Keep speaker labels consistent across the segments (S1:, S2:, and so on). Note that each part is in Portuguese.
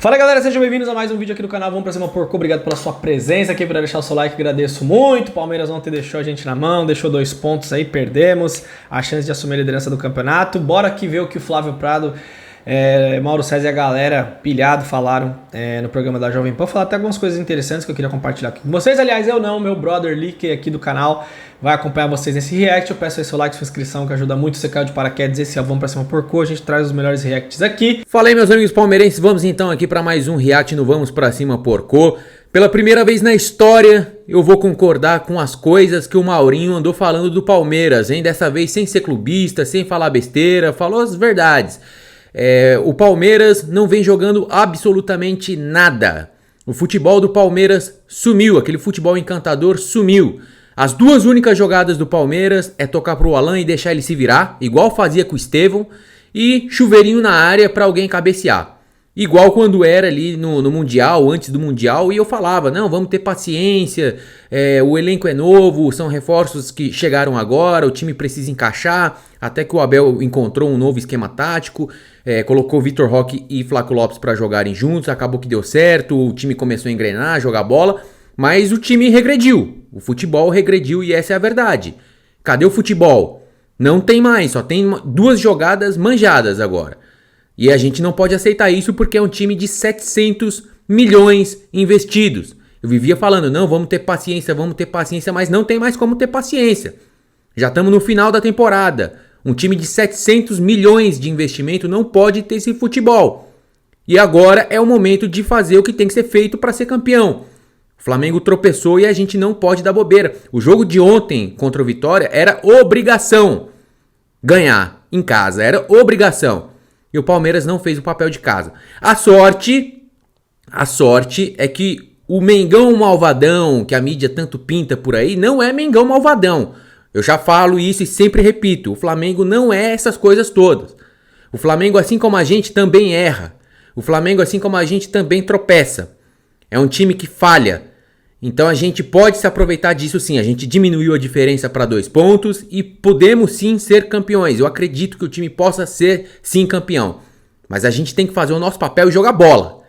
S1: Fala galera, sejam bem-vindos a mais um vídeo aqui do canal. Vamos pra cima, porco. Obrigado pela sua presença aqui, por deixar o seu like, agradeço muito. Palmeiras ontem deixou a gente na mão, deixou 2 pontos aí, perdemos a chance de assumir a liderança do campeonato. Bora aqui ver o que o Flávio Prado, Mauro César e a galera pilhado falaram no programa da Jovem Pan. Falar até algumas coisas interessantes que eu queria compartilhar aqui com vocês. Aliás, eu não, meu brother Lick aqui do canal vai acompanhar vocês nesse react. Eu peço aí seu like, sua inscrição, que ajuda muito. Você caiu de paraquedas, esse é o Vamos Pra Cima Porco. A gente traz os melhores reacts aqui.
S2: Fala aí, meus amigos palmeirenses, vamos então aqui para mais um react no Vamos Pra Cima Porco. Pela primeira vez na história, eu vou concordar com as coisas que o Maurinho andou falando do Palmeiras, hein? Dessa vez sem ser clubista, sem falar besteira, falou as verdades. O Palmeiras não vem jogando absolutamente nada. O futebol do Palmeiras sumiu, aquele futebol encantador sumiu. As duas únicas jogadas do Palmeiras é tocar pro Alan e deixar ele se virar, igual fazia com o Estevão, e chuveirinho na área para alguém cabecear. Igual quando era ali no Mundial, antes do Mundial, e eu falava, não, vamos ter paciência, o elenco é novo, são reforços que chegaram agora, o time precisa encaixar, até que o Abel encontrou um novo esquema tático, colocou Vitor Roque e Flaco Lopes para jogarem juntos, acabou que deu certo, o time começou a engrenar, jogar bola, mas o time regrediu, o futebol regrediu e essa é a verdade. Cadê o futebol? Não tem mais, só tem 2 jogadas manjadas agora. E a gente não pode aceitar isso porque é um time de 700 milhões investidos. Eu vivia falando, não, vamos ter paciência, mas não tem mais como ter paciência. Já estamos no final da temporada. Um time de 700 milhões de investimento não pode ter esse futebol. E agora é o momento de fazer o que tem que ser feito para ser campeão. O Flamengo tropeçou e a gente não pode dar bobeira. O jogo de ontem contra o Vitória era obrigação ganhar em casa, era obrigação. E o Palmeiras não fez o papel de casa. A sorte é que o Mengão malvadão, que a mídia tanto pinta por aí, não é Mengão malvadão. Eu já falo isso e sempre repito, o Flamengo não é essas coisas todas. O Flamengo, assim como a gente, também erra. O Flamengo, assim como a gente, também tropeça. É um time que falha. Então a gente pode se aproveitar disso sim. A gente diminuiu a diferença para 2 pontos e podemos sim ser campeões. Eu acredito que o time possa ser sim campeão. Mas a gente tem que fazer o nosso papel e jogar bola.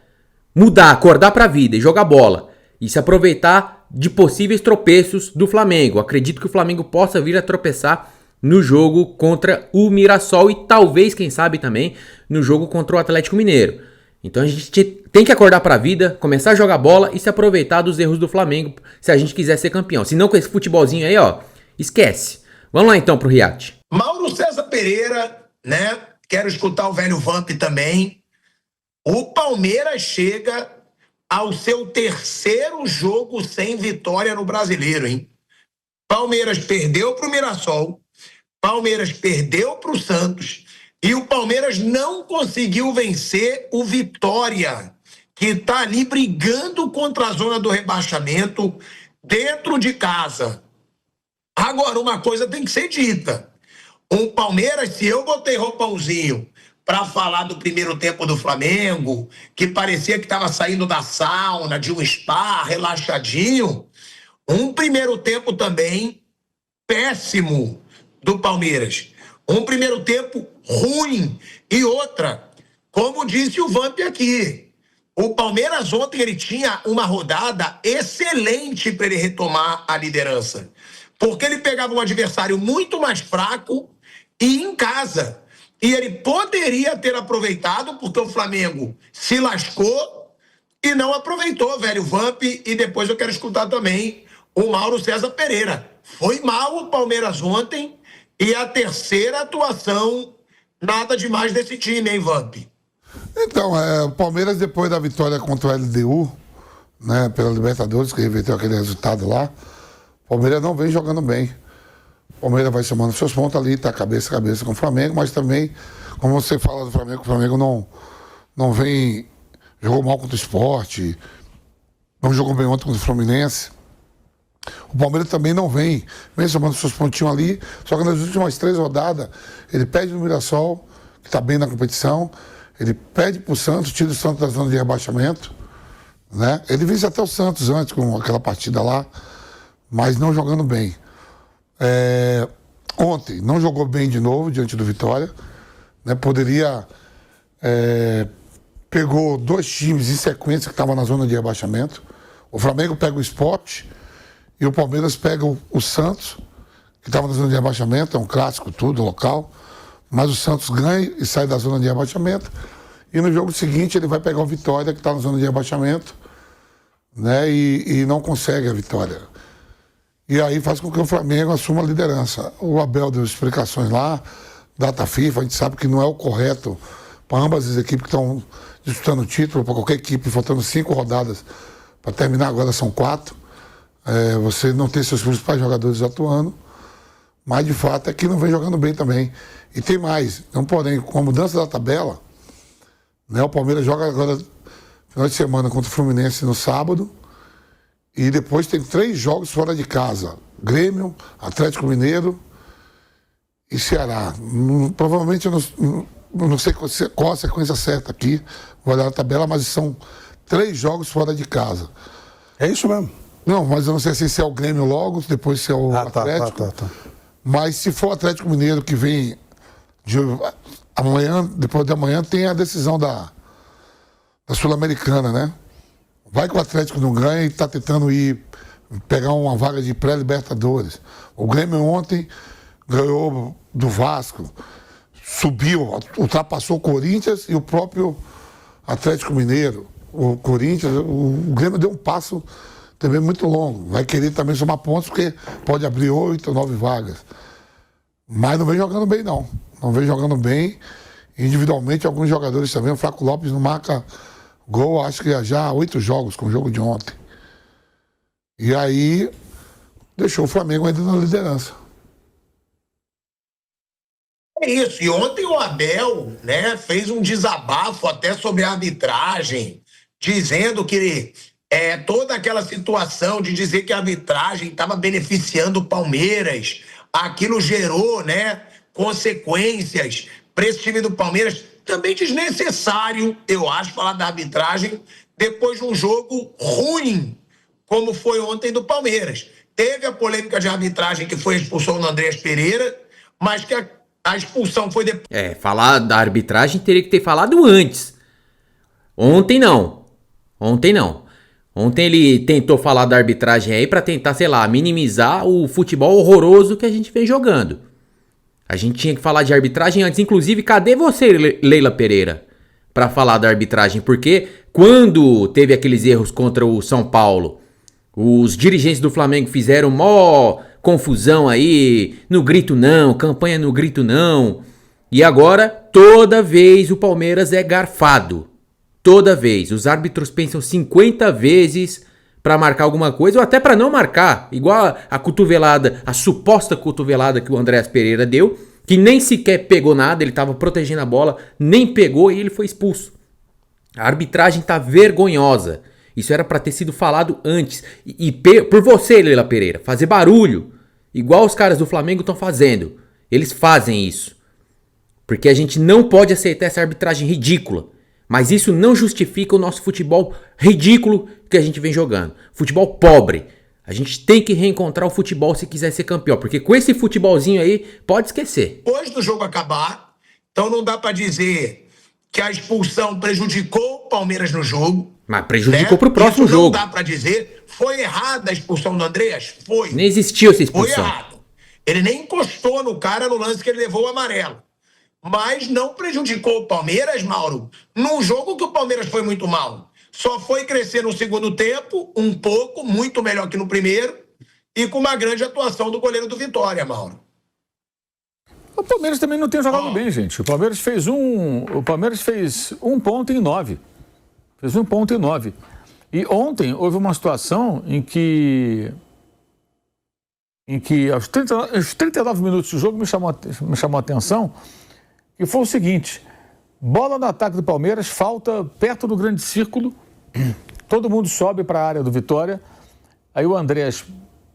S2: Mudar, acordar para a vida e jogar bola. E se aproveitar de possíveis tropeços do Flamengo. Acredito que o Flamengo possa vir a tropeçar no jogo contra o Mirassol e talvez, quem sabe também, no jogo contra o Atlético Mineiro. Então a gente tem que acordar pra vida, começar a jogar bola e se aproveitar dos erros do Flamengo se a gente quiser ser campeão. Se não, com esse futebolzinho aí, ó, esquece. Vamos lá então pro react.
S3: Mauro César Pereira, né? Quero escutar o velho Vamp também. O Palmeiras chega ao seu 3º jogo sem vitória no Brasileiro, hein? Palmeiras perdeu pro Mirassol, Palmeiras perdeu pro Santos, e o Palmeiras não conseguiu vencer o Vitória, que está ali brigando contra a zona do rebaixamento dentro de casa. Agora, uma coisa tem que ser dita. O Palmeiras, se eu botei roupãozinho para falar do primeiro tempo do Flamengo, que parecia que estava saindo da sauna, de um spa, relaxadinho, um primeiro tempo também péssimo do Palmeiras. Um primeiro tempo ruim. E outra, como disse o Vamp aqui, o Palmeiras ontem ele tinha uma rodada excelente para ele retomar a liderança. Porque ele pegava um adversário muito mais fraco e em casa. E ele poderia ter aproveitado, porque o Flamengo se lascou e não aproveitou, velho Vamp. E depois eu quero escutar também o Mauro César Pereira. Foi mal o Palmeiras ontem. E a 3ª atuação, nada demais desse time, hein, Vamp?
S4: Então, o Palmeiras, depois da vitória contra o LDU, né, pela Libertadores, que reverteu aquele resultado lá, o Palmeiras não vem jogando bem. O Palmeiras vai somando seus pontos ali, tá cabeça a cabeça com o Flamengo, mas também, como você fala do Flamengo, o Flamengo não vem, jogou mal contra o Sport, não jogou bem ontem contra o Fluminense. O Palmeiras também não vem somando seus pontinhos ali, só que nas últimas 3 rodadas, ele perde no Mirassol, que está bem na competição, ele perde pro Santos, tira o Santos da zona de rebaixamento, né? Ele vence até o Santos antes, com aquela partida lá, mas não jogando bem. Ontem, não jogou bem de novo, diante do Vitória, né? Poderia pegou 2 times em sequência que estavam na zona de rebaixamento. O Flamengo pega o Sport e o Palmeiras pega o Santos, que estava na zona de rebaixamento, é um clássico tudo, local. Mas o Santos ganha e sai da zona de rebaixamento. E no jogo seguinte ele vai pegar o Vitória, que está na zona de rebaixamento, né, e não consegue a vitória. E aí faz com que o Flamengo assuma a liderança. O Abel deu explicações lá, data FIFA, a gente sabe que não é o correto para ambas as equipes que estão disputando o título, para qualquer equipe, faltando 5 rodadas para terminar, agora são 4. Você não tem seus principais jogadores atuando, mas de fato é que não vem jogando bem também. E tem mais, então, porém, com a mudança da tabela, né, o Palmeiras joga agora final de semana contra o Fluminense no sábado, e depois tem 3 jogos fora de casa: Grêmio, Atlético Mineiro e Ceará. Provavelmente eu não sei qual a sequência certa aqui, vou olhar na tabela, mas são 3 jogos fora de casa.
S5: É isso mesmo?
S4: Não, mas eu não sei se é o Grêmio logo, depois se é o Atlético.
S5: Tá.
S4: Mas se for o Atlético Mineiro que vem amanhã, depois de amanhã, tem a decisão da Sul-Americana, né? Vai que o Atlético não ganha e está tentando pegar uma vaga de pré-Libertadores. O Grêmio ontem ganhou do Vasco, subiu, ultrapassou o Corinthians e o próprio Atlético Mineiro. O Corinthians, o Grêmio deu um passo também muito longo. Vai querer também somar pontos, porque pode abrir 8 ou 9 vagas. Mas não vem jogando bem, não. Não vem jogando bem. Individualmente, alguns jogadores também. O Flaco Lopes não marca gol, acho que já há 8 jogos, com o jogo de ontem. E aí, deixou o Flamengo ainda na liderança.
S3: É isso. E ontem o Abel, né, fez um desabafo até sobre a arbitragem, dizendo que toda aquela situação de dizer que a arbitragem estava beneficiando o Palmeiras, aquilo gerou, né, consequências para esse time do Palmeiras. Também desnecessário, eu acho, falar da arbitragem depois de um jogo ruim, como foi ontem do Palmeiras. Teve a polêmica de arbitragem, que foi a expulsão do Andrés Pereira, mas que a expulsão foi depois.
S2: Falar da arbitragem teria que ter falado antes. Ontem não. Ontem ele tentou falar da arbitragem aí pra tentar, sei lá, minimizar o futebol horroroso que a gente vem jogando. A gente tinha que falar de arbitragem antes. Inclusive, cadê você, Leila Pereira, pra falar da arbitragem? Porque quando teve aqueles erros contra o São Paulo, os dirigentes do Flamengo fizeram mó confusão aí, no grito não, campanha no grito não. E agora, toda vez o Palmeiras é garfado. Toda vez. Os árbitros pensam 50 vezes pra marcar alguma coisa, ou até pra não marcar. Igual a cotovelada, a suposta cotovelada que o Andrés Pereira deu, que nem sequer pegou nada, ele tava protegendo a bola, nem pegou e ele foi expulso. A arbitragem tá vergonhosa. Isso era pra ter sido falado antes. E por você, Leila Pereira, fazer barulho, igual os caras do Flamengo estão fazendo. Eles fazem isso. Porque a gente não pode aceitar essa arbitragem ridícula. Mas isso não justifica o nosso futebol ridículo que a gente vem jogando. Futebol pobre. A gente tem que reencontrar o futebol se quiser ser campeão. Porque com esse futebolzinho aí, pode esquecer.
S3: Depois do jogo acabar, então não dá pra dizer que a expulsão prejudicou o Palmeiras no jogo.
S2: Mas prejudicou pro próximo
S3: Isso
S2: jogo.
S3: Não dá pra dizer. Foi errada a expulsão do Andrés? Foi.
S2: Nem existiu essa expulsão.
S3: Foi errado. Ele nem encostou no cara no lance que ele levou o amarelo. Mas não prejudicou o Palmeiras, Mauro, num jogo que o Palmeiras foi muito mal. Só foi crescer no segundo tempo, um pouco, muito melhor que no primeiro, e com uma grande atuação do goleiro do Vitória, Mauro.
S5: O Palmeiras também não tem jogado bem, gente. O Palmeiras fez um ponto em 9. Fez 1 ponto em 9. E ontem houve uma situação em que aos 39 minutos do jogo me chamou a atenção, que foi o seguinte: bola no ataque do Palmeiras, falta perto do grande círculo, todo mundo sobe para a área do Vitória, aí o Andrés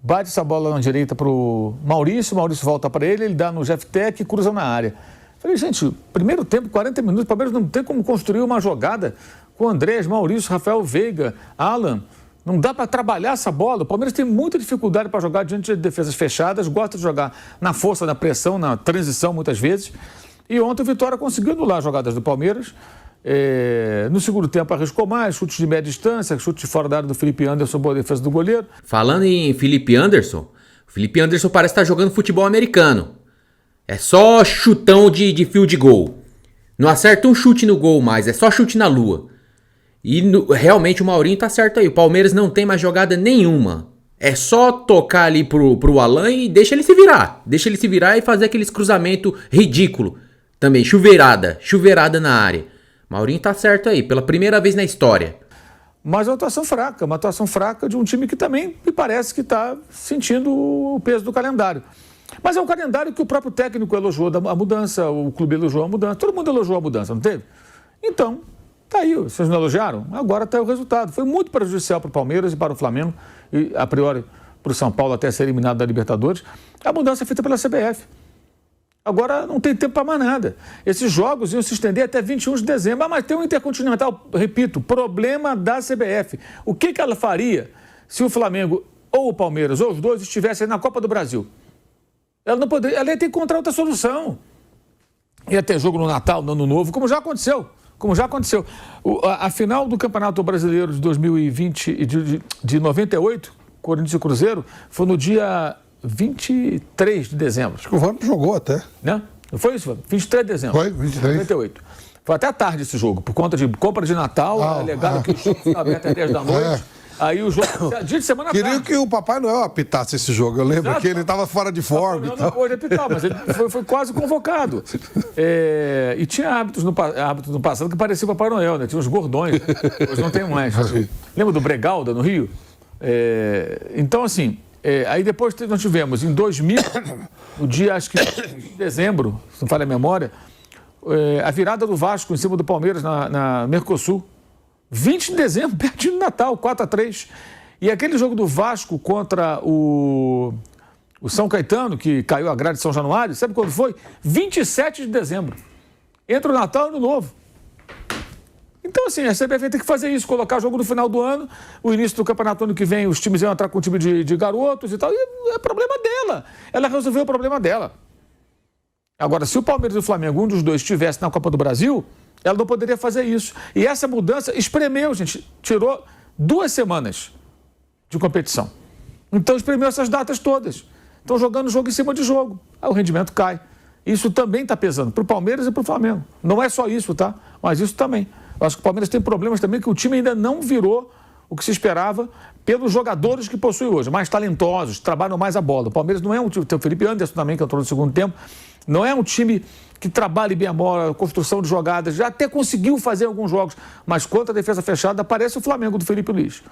S5: bate essa bola na direita para o Maurício volta para ele dá no Jeff Tech e cruza na área. Falei, gente, primeiro tempo, 40 minutos, o Palmeiras não tem como construir uma jogada com Andrés, Maurício, Rafael Veiga, Alan. Não dá para trabalhar essa bola. O Palmeiras tem muita dificuldade para jogar diante de defesas fechadas, gosta de jogar na força, na pressão, na transição muitas vezes. E ontem o Vitória conseguiu anular as jogadas do Palmeiras No segundo tempo arriscou mais, chute de média distância, chute de fora da área do Felipe Anderson, boa defesa do goleiro.
S2: Falando em Felipe Anderson, o Felipe Anderson parece estar jogando futebol americano. É só chutão de field goal. Não acerta um chute no gol mais, é só chute na lua. E realmente o Maurinho tá certo aí. O Palmeiras não tem mais jogada nenhuma. É só tocar ali pro Alan e deixa ele se virar. Deixa ele se virar e fazer aqueles cruzamentos ridículo. Também, chuveirada na área. Maurinho tá certo aí, pela primeira vez na história.
S5: Mas uma atuação fraca de um time que também me parece que está sentindo o peso do calendário. Mas é um calendário que o próprio técnico elogiou a mudança, o clube elogiou a mudança, todo mundo elogiou a mudança, não teve? Então, tá aí, vocês não elogiaram? Agora tá aí o resultado. Foi muito prejudicial para o Palmeiras e para o Flamengo, e a priori para o São Paulo até ser eliminado da Libertadores. A mudança é feita pela CBF. Agora não tem tempo para mais nada. Esses jogos iam se estender até 21 de dezembro. Mas tem um Intercontinental, repito, problema da CBF. O que ela faria se o Flamengo ou o Palmeiras ou os dois estivessem na Copa do Brasil? Ela não poderia, ela ia ter que encontrar outra solução. Ia ter jogo no Natal, no Ano Novo, como já aconteceu. A final do Campeonato Brasileiro de 2020, de 98, Corinthians e Cruzeiro, foi no dia 23 de dezembro.
S6: Acho que o Vamp jogou até.
S5: Né? Não foi isso, 23 de dezembro.
S4: Foi, 23.
S5: 98. Foi até tarde esse jogo, por conta de compra de Natal, alegado que o show estava aberto às 10 da noite. Aí o jogo, dia de semana
S6: Queria
S5: tarde.
S6: que o Papai Noel apitasse esse jogo. Eu lembro que ele estava fora de forma.
S5: Não pôde apitar, mas ele foi quase convocado. E tinha hábitos no passado que parecia o Papai Noel, né? Tinha uns gordões. Hoje não tem mais. Lembra do Bregalda, no Rio? Então, assim, aí depois nós tivemos, em 2000, no dia, acho que de dezembro, se não falha a memória, a virada do Vasco em cima do Palmeiras na Mercosul. 20 de dezembro, pertinho do Natal, 4-3. E aquele jogo do Vasco contra o São Caetano, que caiu a grade de São Januário, sabe quando foi? 27 de dezembro. Entre o Natal e o Ano Novo. Então, assim, a CBF vai ter que fazer isso, colocar jogo no final do ano, o início do campeonato ano que vem, os times iam entrar com um time de garotos e tal, e é problema dela. Ela resolveu o problema dela. Agora, se o Palmeiras e o Flamengo, um dos dois, estivesse na Copa do Brasil, ela não poderia fazer isso. E essa mudança espremeu, gente, tirou 2 semanas de competição. Então, espremeu essas datas todas. Estão jogando jogo em cima de jogo. Aí o rendimento cai. Isso também está pesando para o Palmeiras e para o Flamengo. Não é só isso, tá? Mas isso também. Eu acho que o Palmeiras tem problemas também que o time ainda não virou o que se esperava pelos jogadores que possui hoje, mais talentosos, trabalham mais a bola. O Palmeiras não é um time, tem o Felipe Anderson também, que entrou no segundo tempo, não é um time que trabalhe bem a bola, construção de jogadas, já até conseguiu fazer alguns jogos, mas quanto à defesa fechada, parece o Flamengo do Felipe Luiz.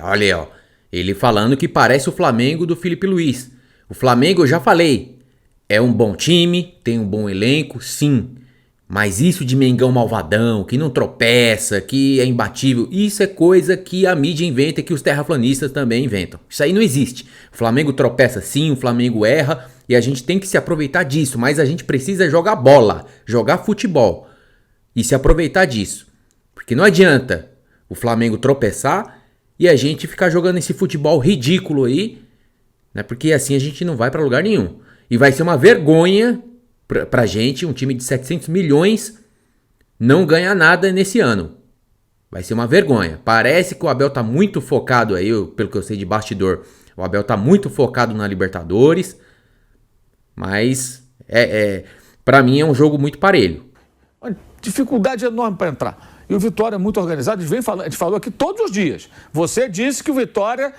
S2: Olha aí, ó, ele falando que parece o Flamengo do Felipe Luiz. O Flamengo, eu já falei, é um bom time, tem um bom elenco, sim. Mas isso de Mengão malvadão, que não tropeça, que é imbatível, isso é coisa que a mídia inventa e que os terraplanistas também inventam. Isso aí não existe. O Flamengo tropeça sim, o Flamengo erra e a gente tem que se aproveitar disso. Mas a gente precisa jogar bola, jogar futebol e se aproveitar disso. Porque não adianta o Flamengo tropeçar e a gente ficar jogando esse futebol ridículo aí, né? Porque assim a gente não vai pra lugar nenhum. E vai ser uma vergonha pra gente, um time de 700 milhões não ganha nada nesse ano. Vai ser uma vergonha. Parece que o Abel tá muito focado aí, pelo que eu sei de bastidor, o Abel tá muito focado na Libertadores, mas pra mim é um jogo muito parelho.
S5: Uma dificuldade enorme para entrar. E o Vitória é muito organizado, a gente falou aqui todos os dias. Você disse que o Vitória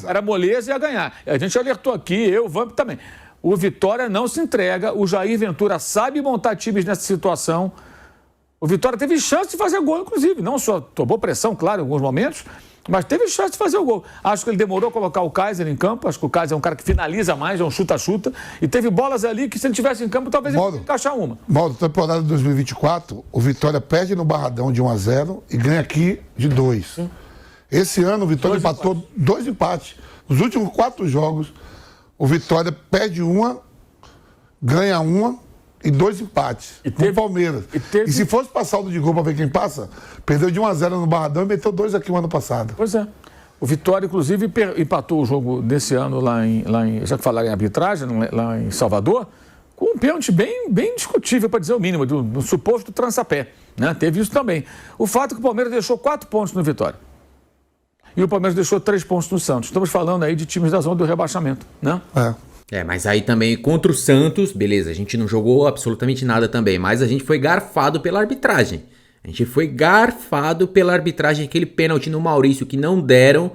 S5: era moleza e ia ganhar. A gente alertou aqui, eu, o Vamp também. O Vitória não se entrega, o Jair Ventura sabe montar times nessa situação. O Vitória teve chance de fazer gol, inclusive. Não só tomou pressão, claro, em alguns momentos, mas teve chance de fazer o gol. Acho que ele demorou a colocar o Kaiser em campo. Acho que o Kaiser é um cara que finaliza mais, é um chuta-chuta. E teve bolas ali que, se ele tivesse em campo, talvez ele pudesse encaixar uma.
S4: Modo, temporada de 2024, o Vitória perde no Barradão de 1-0 e ganha aqui de 2. Sim. Esse ano, o Vitória empatou 2 empates. Nos últimos 4 jogos, o Vitória perde uma, ganha uma e 2 empates. Com o Palmeiras. E se fosse passar o de gol para ver quem passa, perdeu de 1-0 no Barradão e meteu 2 aqui o ano passado.
S5: Pois é. O Vitória, inclusive, empatou o jogo desse ano lá em já que falaram em arbitragem, lá em Salvador, com um pênalti bem discutível, para dizer o mínimo, do suposto trançapé. Né? Teve isso também. O fato é que o Palmeiras deixou 4 pontos no Vitória. E o Palmeiras deixou 3 pontos no Santos. Estamos falando aí de times da zona do rebaixamento. Né?
S2: Mas aí também contra o Santos, beleza, a gente não jogou absolutamente nada também, mas a gente foi garfado pela arbitragem. A gente foi garfado pela arbitragem, aquele pênalti no Maurício que não deram.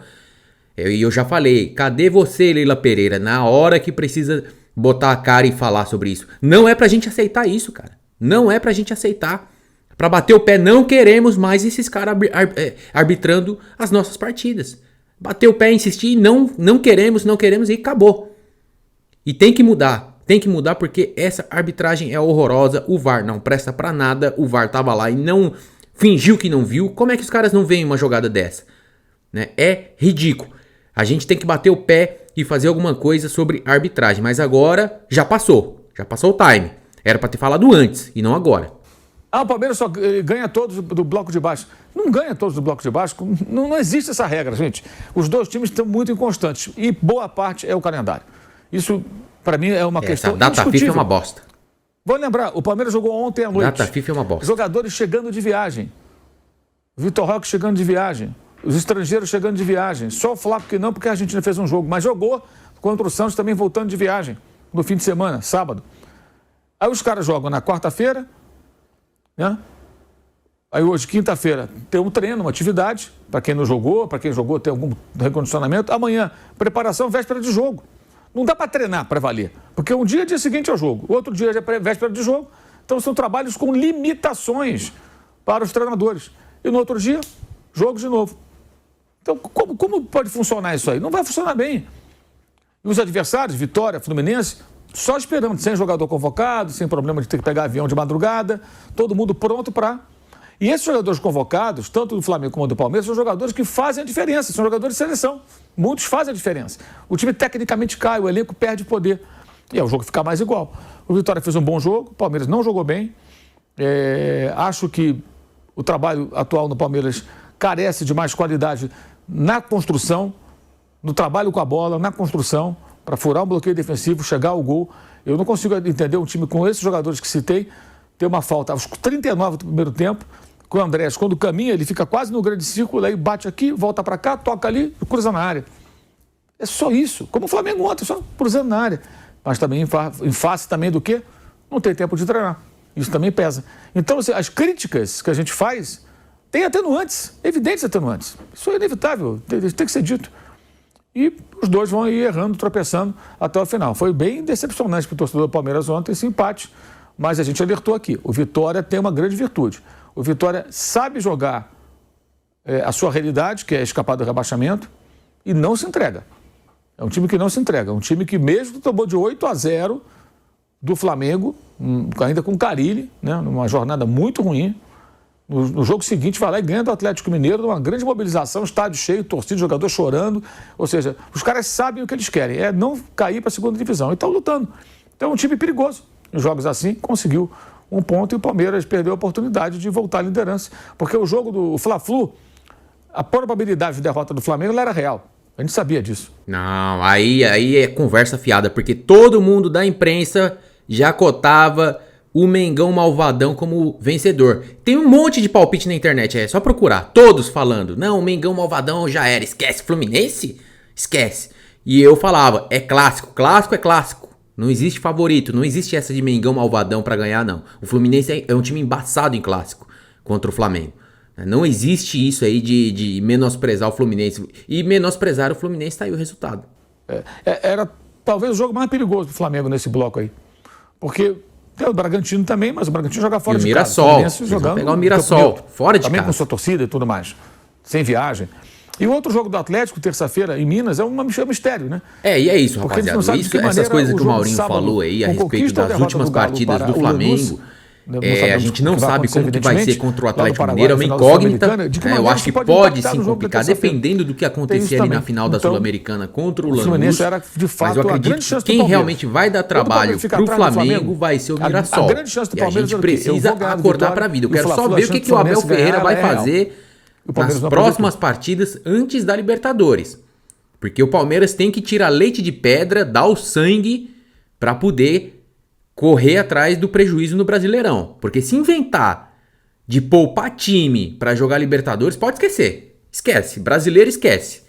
S2: E eu já falei, cadê você, Leila Pereira, na hora que precisa botar a cara e falar sobre isso? Não é pra gente aceitar isso, cara. Não é pra gente aceitar. Pra bater o pé, não queremos mais esses caras arbitrando as nossas partidas. Bater o pé, insistir, não queremos e acabou. E tem que mudar porque essa arbitragem é horrorosa, o VAR não presta pra nada, o VAR tava lá e não fingiu que não viu. Como é que os caras não veem uma jogada dessa? Né? É ridículo. A gente tem que bater o pé e fazer alguma coisa sobre arbitragem, mas agora já passou o time. Era pra ter falado antes e não agora.
S5: O Palmeiras só ganha todos do bloco de baixo. Não ganha todos do bloco de baixo, não existe essa regra, gente. Os dois times estão muito inconstantes e boa parte é o calendário. Isso, para mim, é uma questão
S2: indiscutível. Data FIFA é uma bosta.
S5: Vou lembrar, o Palmeiras jogou ontem à noite.
S2: Data FIFA é uma bosta.
S5: Jogadores chegando de viagem. Vitor Roque chegando de viagem. Os estrangeiros chegando de viagem. Só o Flávio que não, porque a Argentina fez um jogo. Mas jogou contra o Santos também voltando de viagem. No fim de semana, sábado. Aí os caras jogam na quarta-feira, né? Aí hoje, quinta-feira, tem um treino, uma atividade. Para quem não jogou, para quem jogou tem algum recondicionamento. Amanhã, preparação, véspera de jogo. Não dá para treinar para valer, porque um dia seguinte é o jogo, outro dia é véspera de jogo. Então são trabalhos com limitações para os treinadores. E no outro dia, jogo de novo. Então como pode funcionar isso aí? Não vai funcionar bem. E os adversários, Vitória, Fluminense, só esperando, sem jogador convocado, sem problema de ter que pegar avião de madrugada, todo mundo pronto para... E esses jogadores convocados, tanto do Flamengo como do Palmeiras, são jogadores que fazem a diferença, são jogadores de seleção. Muitos fazem a diferença. O time tecnicamente cai, o elenco perde poder. E aí o jogo fica mais igual. O Vitória fez um bom jogo, o Palmeiras não jogou bem. Acho que o trabalho atual no Palmeiras carece de mais qualidade na construção, no trabalho com a bola, na construção, para furar um bloqueio defensivo, chegar ao gol. Eu não consigo entender um time com esses jogadores que citei ter uma falta aos 39 do primeiro tempo. Com o Andrés, quando caminha, ele fica quase no grande círculo, aí bate aqui, volta para cá, toca ali, cruza na área. É só isso. Como o Flamengo ontem, só cruzando na área. Mas também em face também do quê? Não tem tempo de treinar. Isso também pesa. Então, assim, as críticas que a gente faz têm atenuantes, evidentes atenuantes. Isso é inevitável, tem que ser dito. E os dois vão ir errando, tropeçando até o final. Foi bem decepcionante para o torcedor do Palmeiras ontem esse empate. Mas a gente alertou aqui, o Vitória tem uma grande virtude. O Vitória sabe jogar a sua realidade, que é escapar do rebaixamento, e não se entrega. É um time que não se entrega. É um time que mesmo tomou de 8-0 do Flamengo, ainda com Carille, né, numa jornada muito ruim. No jogo seguinte vai lá e ganha do Atlético Mineiro, numa grande mobilização, estádio cheio, torcida, jogador chorando. Ou seja, os caras sabem o que eles querem, é não cair para a segunda divisão. E estão lutando. Então é um time perigoso. Em jogos assim, conseguiu um ponto e o Palmeiras perdeu a oportunidade de voltar à liderança. Porque o jogo do Fla-Flu, a probabilidade de derrota do Flamengo era real. A gente sabia disso.
S2: Não, aí é conversa fiada, porque todo mundo da imprensa já cotava o Mengão malvadão como vencedor. Tem um monte de palpite na internet, é só procurar. Todos falando, não, o Mengão malvadão já era. Esquece Fluminense? Esquece. E eu falava, é clássico, clássico é clássico. Não existe favorito, não existe essa de Mengão malvadão pra ganhar, não. O Fluminense é um time embaçado em clássico contra o Flamengo. Não existe isso aí de menosprezar o Fluminense. E menosprezar o Fluminense, tá aí o resultado.
S5: Era talvez o jogo mais perigoso do Flamengo nesse bloco aí. Porque tem o Bragantino também, mas o Bragantino joga fora de casa.
S2: O Mirassol. Jogando pegar o Mirassol, fora de
S5: também
S2: casa.
S5: Com sua torcida e tudo mais. Sem viagem. E o outro jogo do Atlético, terça-feira, em Minas, é um mistério, né?
S2: E é isso, rapaziada. Essas coisas que o Maurinho falou aí a respeito das últimas partidas do Flamengo. A gente não sabe como que vai ser contra o Atlético Mineiro, é uma incógnita. Eu acho que pode sim complicar, dependendo do que acontecer ali na final da Sul-Americana contra o Lanús. Mas eu acredito que quem realmente vai dar trabalho pro Flamengo vai ser o Mirassol. E a gente precisa acordar pra vida. Eu quero só ver o que o Abel Ferreira vai fazer nas próximas partidas antes da Libertadores. Porque o Palmeiras tem que tirar leite de pedra, dar o sangue pra poder correr atrás do prejuízo no Brasileirão. Porque se inventar de poupar time pra jogar Libertadores, pode esquecer. Esquece. Brasileiro esquece.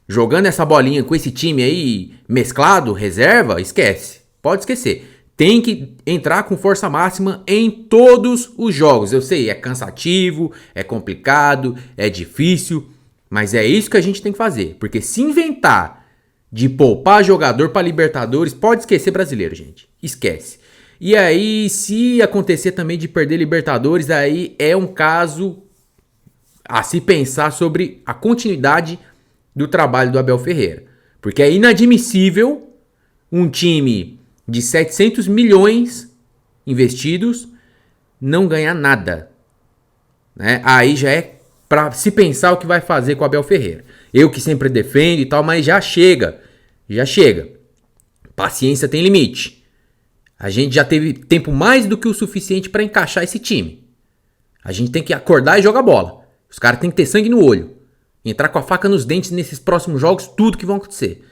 S2: Jogando essa bolinha com esse time aí mesclado, reserva, esquece. Pode esquecer. Tem que entrar com força máxima em todos os jogos. Eu sei, é cansativo, é complicado, é difícil, mas é isso que a gente tem que fazer. Porque se inventar de poupar jogador para Libertadores, pode esquecer brasileiro, gente. Esquece. E aí, se acontecer também de perder Libertadores, aí é um caso a se pensar sobre a continuidade do trabalho do Abel Ferreira. Porque é inadmissível um time de 700 milhões investidos não ganhar nada. Né? Aí já é para se pensar o que vai fazer com o Abel Ferreira. Eu que sempre defendo e tal, mas já chega. Já chega. Paciência tem limite. A gente já teve tempo mais do que o suficiente para encaixar esse time. A gente tem que acordar e jogar bola. Os caras têm que ter sangue no olho. Entrar com a faca nos dentes nesses próximos jogos, tudo que vão acontecer.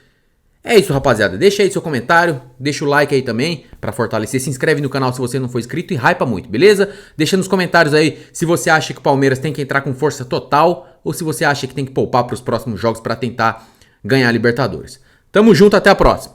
S2: É isso, rapaziada. Deixa aí seu comentário, deixa o like aí também pra fortalecer. Se inscreve no canal se você não for inscrito e hypa muito, beleza? Deixa nos comentários aí se você acha que o Palmeiras tem que entrar com força total ou se você acha que tem que poupar pros próximos jogos pra tentar ganhar a Libertadores. Tamo junto, até a próxima.